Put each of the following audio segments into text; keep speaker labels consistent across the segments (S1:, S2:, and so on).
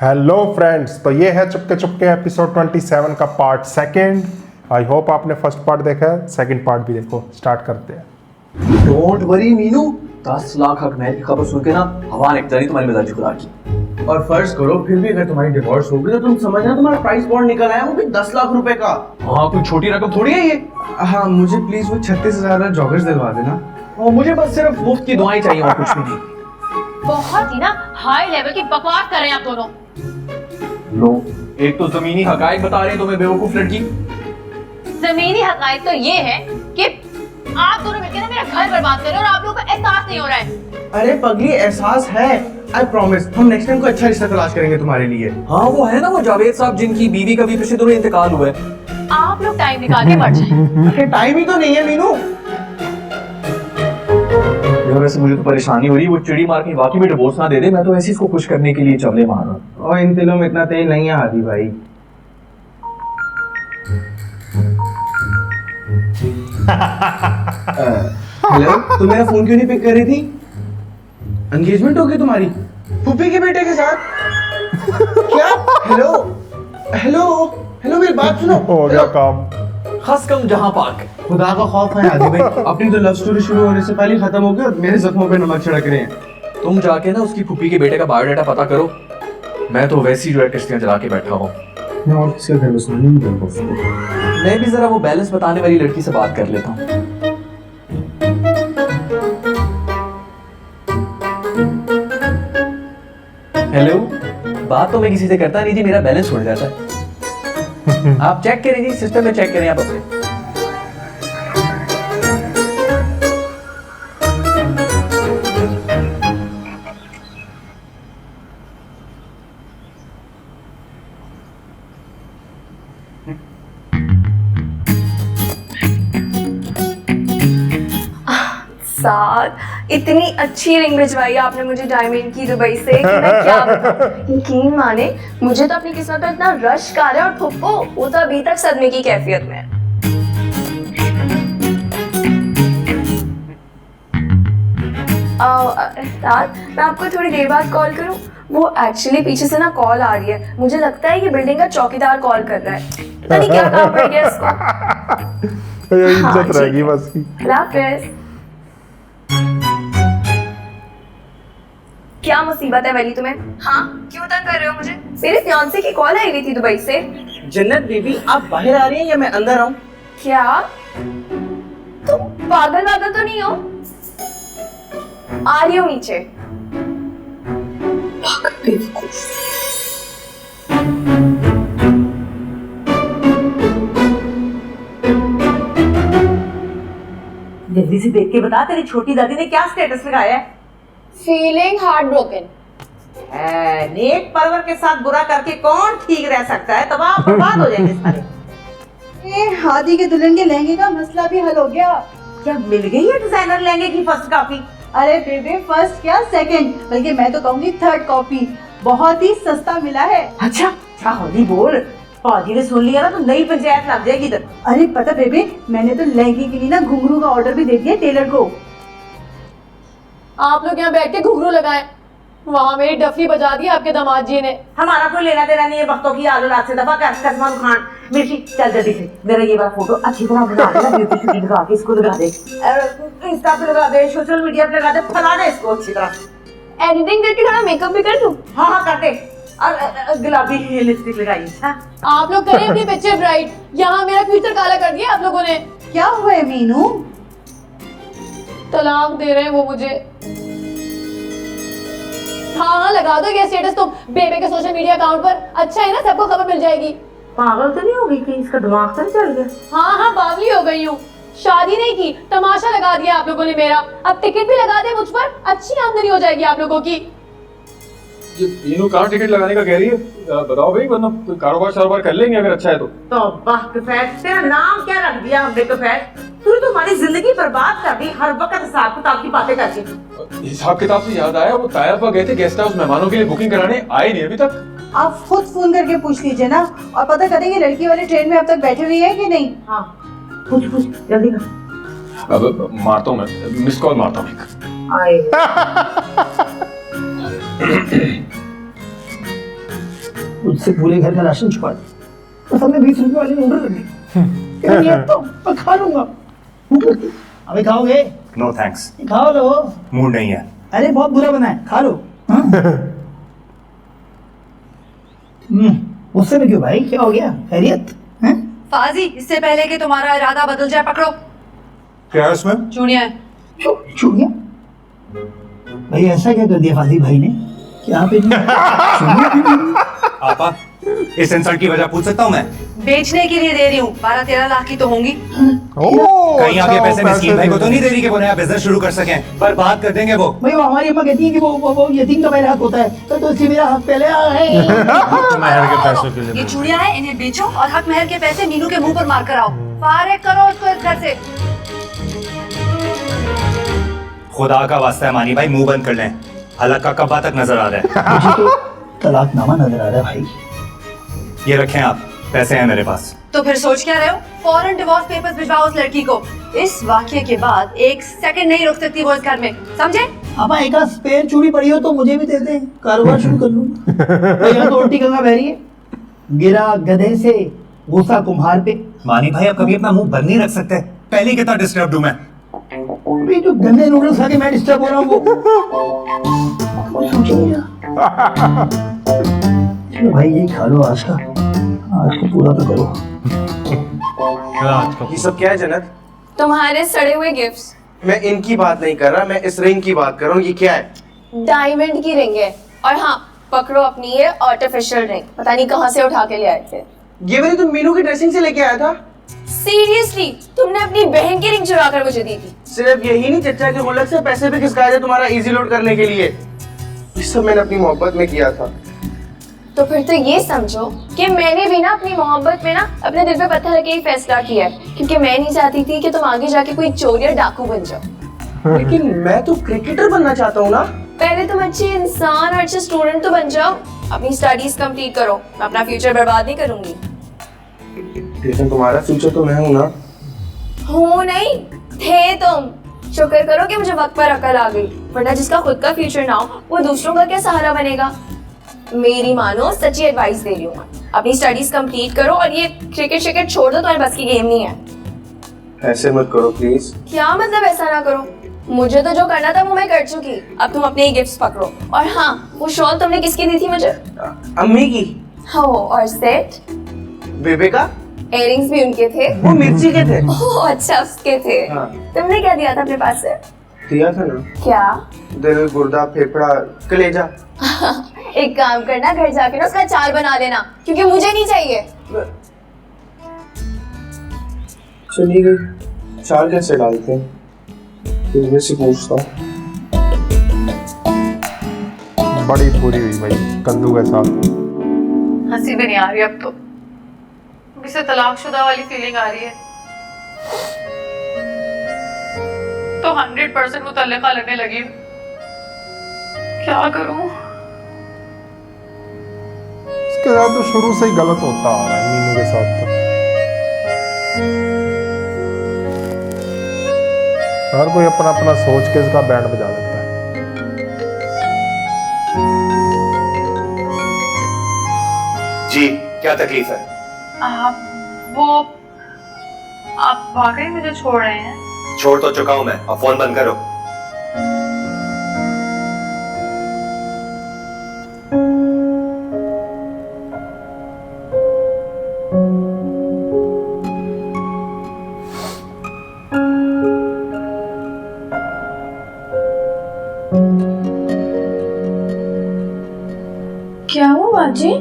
S1: Hello friends, तो ये है चुपके चुपके एपिसोड 27 का पार्ट सेकंड। आई होप आपने फर्स्ट पार्ट देखा है, सेकंड पार्ट भी देखो। स्टार्ट करते हैं।
S2: डोंट वरी मीनू, 10 लाख हक महल की खबर सुन के ना हवा निकल जानी तुम्हारी मिजाज खुदा की।
S3: और फर्ज करो फिर भी अगर तुम्हारी डिवोर्स हो गई तो तुम समझना तुम्हारा प्राइस बॉन्ड निकल आया, वो भी 10 लाख रुपए का।
S2: हाँ, कोई छोटी रकम थोड़ी है ये।
S3: हाँ, मुझे प्लीज वो 36,000 जॉगर्स दिलवा देना।
S2: और मुझे बस सिर्फ मुफ्त की दुआएं चाहिए और कुछ भी नहीं।
S4: बहुत ही ना हाई लेवल की बकवास कर रहे हैं आप दोनों।
S2: लो, एक तो जमीनी हकायक बता रहे हैं तुम्हें बेवकूफ लड़की।
S4: जमीनी हकायक तो ये है कि आप दोनों मिलकर ना मेरा घर बर्बाद कर रहे हो और आप लोगों को एहसास नहीं हो रहा है।
S3: अरे पगली, एहसास है। आई प्रॉमिस हम नेक्स्ट टाइम को अच्छा रिश्ता तलाश करेंगे तुम्हारे लिए।
S2: हाँ, वो है ना वो जावेद साहब जिनकी बीवी का भी पिछले दिनों इंतकाल हुआ है।
S4: आप लोग टाइम निकाल के मर जाए।
S3: टाइम ही तो नहीं है मीनू।
S2: वैसे मुझे तो परेशानी हो रही है, वो चिड़ी मार के वाकई में डिवोर्स ना दे दे। मैं तो ऐसे इसको खुश करने के लिए चवले मार रहा हूँ।
S3: और इन दिलों में इतना तेल नहीं है हादी भाई। हेलो, तुम मेरा फोन क्यों नहीं पिक कर रही थी? एंगेजमेंट हो गई तुम्हारी फूफी के बेटे के साथ? क्या? हेलो हेलो हेलो, मेरी बात सुनो।
S1: हो गया काम।
S2: खस कम जहां पाक।
S3: खुदा का खौफ है आदि भाई। अपनी तो लव स्टोरी शुरू होने से पहले खत्म हो गई और मेरे जख्मों पे नमक छिड़क रहे हैं।
S2: तुम जाके ना उसकी फूफी के बेटे का बायोडाटा पता करो। मैं तो वैसी जो है किश्तियां चला के बैठा हूँ।
S3: मैं और किसी का घर बसना नहीं करता।
S2: मैं भी जरा वो बैलेंस बताने वाली लड़की से बात कर लेता हूँ। हेलो, बात तो मैं किसी से करता नहीं जी, मेरा बैलेंस उड़ जाता है। आप चेक करें जी, सिस्टम में चेक करें आप अपने।
S5: साथ इतनी अच्छी रिंग भिजवाई आपने मुझे डायमंड की दुबई से कि मैं क्या बताऊं। यकीन माने, मुझे तो अपनी किस्मत पर इतना रश आ रहा है और ठुप्पो वो तो अभी तक सदमे की कैफियत में है। साथ मैं आपको थोड़ी देर बाद कॉल करूं? वो एक्चुअली पीछे से ना कॉल आ रही है। मुझे लगता है ये बिल्डिंग का चौकीदार कॉल कर रहा है। पता नहीं क्या काम पड़ गया इसको।
S1: ये
S5: हाँ,
S1: इज्जत रहेगी बस की।
S5: हाफिज। क्या मुसीबत है वली तुम्हें? हाँ, क्यों तंग कर रहे हो मुझे? मेरे फियांसे की कॉल आई हुई थी दुबई से।
S3: जन्नत बेबी, आप बाहर आ रही हैं या मैं अंदर आऊं?
S5: क्या तुम पागल वागल तो नहीं हो? आ रही हो नीचे।
S6: जल्दी से देख के बता, तेरी छोटी दादी ने क्या स्टेटस लगाया है?
S4: Feeling heart broken.
S6: नेक परवर के साथ बुरा करके कौन ठीक रह सकता है? तबाह बर्बाद हो जाएंगे सारे।
S7: हादी के दुल्हन के लहंगे का मसला भी हल हो गया।
S6: क्या मिल गई है डिजाइनर लहंगे की फर्स्ट कॉपी?
S7: अरे बेबे, फर्स्ट क्या सेकंड, बल्कि मैं तो कहूँगी थर्ड कॉपी। बहुत ही सस्ता मिला है।
S6: अच्छा अच्छा, हौली बोल। फौजी ने सुन लिया ना तो नई पंचायत लग जाएगी इधर।
S7: अरे पता बेबे, मैंने तो लहंगे के लिए ना घुंघरू का ऑर्डर भी दे दिया टेलर को।
S4: आप लोग यहाँ बैठ के घुंघरू लगाएं, वहाँ मेरी डफली बजा दी आपके दामाद जी ने।
S6: हमारा कोई लेना देना नहीं है वक्तों की आलू रात से दफा कर। कसमान खान मिर्ची, चल जल्दी से मेरा ये वाला फोटो अच्छी तरह बना देना, ब्यूटी शूटिंग लगा के इसको लगा दे, इंस्टा पे लगा दे, सोशल मीडिया पे लगा दे, फैला दे इसको अच्छी तरह।
S5: एडिटिंग करके थोड़ा मेकअप भी कर दूं?
S6: हाँ हाँ कर दे। और गुलाबी लिपस्टिक लगाई।
S4: आप लोग करें अपनी पिक्चर ब्राइट, यहाँ मेरा फ्यूचर काला कर दिया आप लोगों ने।
S7: क्या हुआ है मीनू?
S4: तलाक दे रहे हैं वो मुझे। हाँ लगा दो ये स्टेटस तो बेबे के सोशल मीडिया अकाउंट पर। अच्छा है ना, सबको खबर मिल जाएगी।
S6: पागल तो नहीं होगी कि इसका दिमाग तो नहीं चल गया?
S4: हाँ बावली हो गई हूँ। शादी नहीं की, तमाशा लगा दिया आप लोगों ने मेरा। अब टिकट भी लगा दे मुझ पर, अच्छी आमदनी हो जाएगी आप लोगों की।
S8: ये तीनों कहाँ टिकट लगाने का कह रही है? बताओ भाई, वरना कारोबार कर लेंगे अगर अच्छा है तो।
S6: तौबा कफैत, तेरा नाम क्या रख दिया हमने कफैत? तूने तो हमारी जिंदगी बर्बाद कर दी। हर वक्त हिसाब किताब की बातें करती।
S8: हिसाब किताब से याद आया, वो तायफा गए थे गेस्ट हाउस मेहमानों के लिए बुकिंग कराने, आए नहीं अभी तक।
S7: आप खुद फोन करके पूछ लीजिए ना, और पता करेंगे लड़की वाले ट्रेन में अब तक बैठे हुई है कि नहीं।
S6: हाँ पूछ जल्दी कर।
S8: अब मारता हूँ मैं, मिस कॉल मारता हूँ।
S9: उससे पूरे घर का राशन छुपा दे। तो सबने 20 रुपए वाली नूडल रख दी। ये तो मैं खा लूंगा। अबे खाओगे?
S10: नो थैंक्स,
S9: खाओ लो।
S10: मूड नहीं है।
S9: अरे बहुत बुरा बना है, खा लो। गुस्से में क्यों भाई, क्या हो गया? खैरियत है?
S6: फाजी, इससे पहले कि तुम्हारा इरादा बदल जाए, पकड़ो।
S10: क्या है उसमें?
S6: चूड़िया है।
S9: चूड़िया? भाई ऐसा क्या कर दिया फाजी भाई ने? क्या पे
S10: आपा, इस इंसल्ट की वजह पूछ सकता हूँ मैं?
S6: बेचने के लिए दे रही हूँ, 12-13 लाख की तो होंगी।
S10: कहीं आगे पैसे मिस्कीन भाई को तो नहीं दे रही कि वो नया बिजनेस शुरू कर सकें? बर्बाद कर देंगे वो।
S9: भाई वो हमारी अम्मा कहती है कि वो यतीम का पहले हक होता है, तो इसलिए मेरा हक पहले है।
S10: महर के पैसों के लिए
S6: ये चूड़िया है, इन्हें बेचो और हक महल के पैसे मीनू के मुंह पर मार कर आओ। फारिग करो उसको इस घर से।
S10: खुदा का वास्ता है मानी भाई, मुंह बंद कर लें। हलक का कब्बा तक नजर आ रहा है।
S9: मुझे तो तलाकनामा नजर आ रहा है भाई।
S10: ये रखें आप, पैसे हैं मेरे पास।
S6: तो फिर सोच क्या रहे हो? फौरन डिवोर्स पेपर्स भिजवाओ उस लड़की को। इस वाक्य के बाद 1 सेकंड नहीं रुक सकती वो इस घर में, समझे?
S9: अब एक स्पेयर चूड़ी पड़ी हो तो मुझे भी दे दे, कारोबार शुरू कर लूंगा। यहाँ तो उल्टी गंगा बह रही है। गिरा गधे से, गुस्सा कुम्हार पे।
S10: मानी भाई, आप कभी अपना मुंह बंद नहीं रख सकते? पहले ही कितना डिस्टर्ब हूं मैं।
S9: अभी जो गंदे नूडल्स खा के मैं डिस्टर्ब हो रहा हूँ वो सोचिए। चलो भाई ये खा लो आज का, आज को पूरा तो करो।
S3: ये सब क्या है जन्नत?
S5: तुम्हारे सड़े हुए गिफ्ट्स।
S3: मैं इनकी बात नहीं कर रहा, मैं इस रिंग की बात कर रहा हूँ। ये क्या है?
S5: डायमंड की रिंग है। और हाँ, पकड़ो अपनी ये आर्टिफिशियल रिंग, पता नहीं कहाँ से उठा के ले आए थे।
S3: ये वाली तो मीनू की ड्रेसिंग से लेके आया था।
S5: सीरियसली, तुमने अपनी बहन की रिंग चुरा कर मुझे दी थी।
S3: सिर्फ यही नहीं, चचा के गुल्लक से पैसे भी खिसकाए थे तुम्हारा इजी लोड करने के लिए। ये सब मैंने अपनी मोहब्बत में किया था।
S5: तो फिर तो ये समझो कि मैंने भी ना अपनी मोहब्बत में ना अपने दिल पे पत्थर रख के ही फैसला किया है, क्योंकि मैं नहीं चाहती थी कि तुम आगे जाके कोई चोर या डाकू बन जाओ।
S3: लेकिन मैं तो क्रिकेटर बनना चाहता हूँ ना।
S5: पहले तुम अच्छे इंसान और अच्छे स्टूडेंट तो बन जाओ, अपनी स्टडीज कंप्लीट करो। मैं अपना फ्यूचर बर्बाद नहीं करूंगी।
S3: लेकिन तुम्हारा फ्यूचर तो मैं हूँ ना।
S5: हूँ नहीं, थे तुम। शुक्र करो कि मुझे वक्त पर अकल आ गई, वरना जिसका खुद का फ्यूचर ना हो वो दूसरों का क्या सहारा बनेगा। मेरी मानो, सच्ची एडवाइस दे रही हूँ, अपनी स्टडीज कंप्लीट करो और ये क्रिकेट छोड़ दो, तुम्हारे बस की गेम नहीं है।
S3: ऐसे मत करो प्लीज।
S5: क्या मतलब ऐसा ना करो? मुझे तो जो करना था वो मैं कर चुकी, अब तुम अपने ही गिफ्ट्स पकड़ो। और हाँ, वो शॉल तुमने किसकी दी थी मुझे?
S3: अम्मी की।
S5: हो, और सेट?
S3: बेबे का।
S5: इयररिंग्स भी उनके थे।
S3: वो मिर्ची के थे।
S5: ओह अच्छा, उसके थे।
S3: हाँ।
S5: तुमने क्या दिया था अपने पास से?
S3: दिया था ना।
S5: क्या?
S3: दिल, गुर्दा, फेफड़ा, कलेजा।
S5: एक काम करना, घर जाके ना उसका अचार बना लेना, क्योंकि मुझे नहीं चाहिए।
S3: चली गई। चार कैसे डालते हैं? फिर से पूछता हूँ।
S1: बड़ी पूरी हुई भाई कद्दू के साथ।
S4: हंसी भी नहीं आ रही अब तो, इसे तलाकशुदा वाली फीलिंग आ रही है। तो 100% मुतल्लिका लगने लगी। क्या करूं?
S1: इसके साथ तो शुरू से ही गलत होता आ रहा है मीनू के साथ तो। हर कोई अपना अपना सोच के इसका बैंड बजा देता है।
S10: जी, क्या तकलीफ है?
S4: आप वाकई मुझे छोड़ रहे हैं?
S10: छोड़ तो चुका हूं मैं, अब फोन बंद करो।
S4: क्या हुआ बाजी?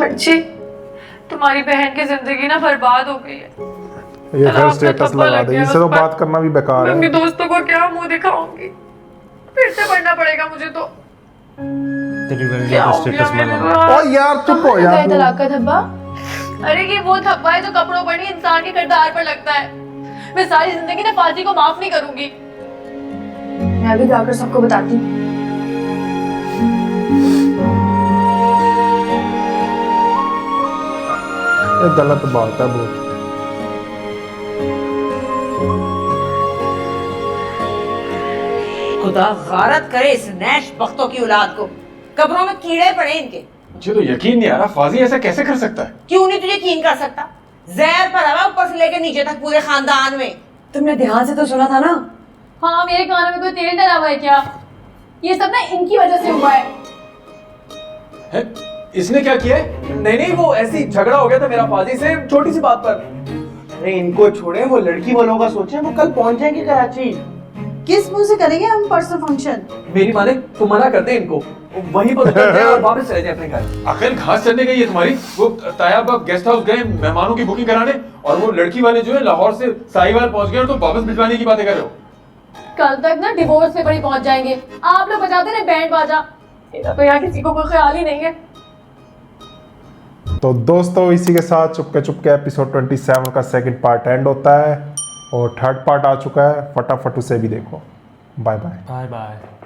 S4: बच्ची, तुम्हारी बहन की जिंदगी ना बर्बाद हो गई है।
S1: ये फिर स्टेटस लगा दे, इससे तो बात करना भी बेकार
S4: मैं
S1: है।
S4: अपनी दोस्तों को क्या मुंह दिखाऊंगी? फिर से पढ़ना पड़ेगा मुझे तो।
S10: तेरी बहन
S4: क्या
S10: का
S4: हो
S10: स्टेटस
S4: गया
S10: में
S4: मेरे?
S1: ओ यार चुप हो यार तू।
S4: तलाक का धब्बा? अरे ये वो धब्बा है जो कपड़ों पर नहीं, इंसान के किरदार पर लगता है। मैं सारी जिंदगी ना फाजी को माफ नहीं करूंगी। मैं भी जाकर सबको बताती हूँ।
S1: ये गलत बात है बहुत।
S6: खुदा गारत करे इस नैश बख्तों की औलाद को, कब्रों में कीड़े पड़े इनके।
S8: मुझे तो यकीन नहीं आ रहा फाजी ऐसा कैसे कर सकता है।
S6: क्यों नहीं तुझे यकीन कर सकता? जहर पड़ा हुआ ऊपर से लेकर नीचे तक पूरे खानदान में।
S11: तुमने ध्यान से तो सुना था ना?
S4: हाँ, मेरे कानों में कोई तेल डला हुआ है क्या? ये सब ना इनकी वजह से हुआ
S8: है? इसने क्या किया है?
S2: नहीं, वो ऐसी झगड़ा हो गया था मेरा फाजी से छोटी सी बात पर।
S3: अरे इनको छोड़े, वो लड़की वालों का सोचे, वो कल पहुंच जाएंगे कराची।
S7: किस मुंह से करेंगे हम परसों फंक्शन?
S2: मेरी माँ ने तो मना कर दे इनको, वहीं पर उतर जाए और वापस चले जाए अपने घर।
S8: आखिर घास चढ़ने गई है तुम्हारी। वो तायाब अब गेस्ट हाउस गए मेहमानों की बुकिंग कराने, और वो लड़की वाले जो है लाहौर से साहिवाल पहुंच गए और तुम वापस भिजवाने की बातें कर रहे हो।
S4: कल तक ना डिवोर्स पेपर ही पहुंच जाएंगे। आप लोग बजाते रहे बैंड बाजा, मेरा तो यहाँ किसी को कोई ख्याल ही नहीं है।
S1: तो दोस्तों इसी के साथ चुपके चुपके एपिसोड 27 का सेकंड पार्ट एंड होता है और थर्ड पार्ट आ चुका है, फटाफट उसे भी देखो। Bye bye.
S2: Bye bye.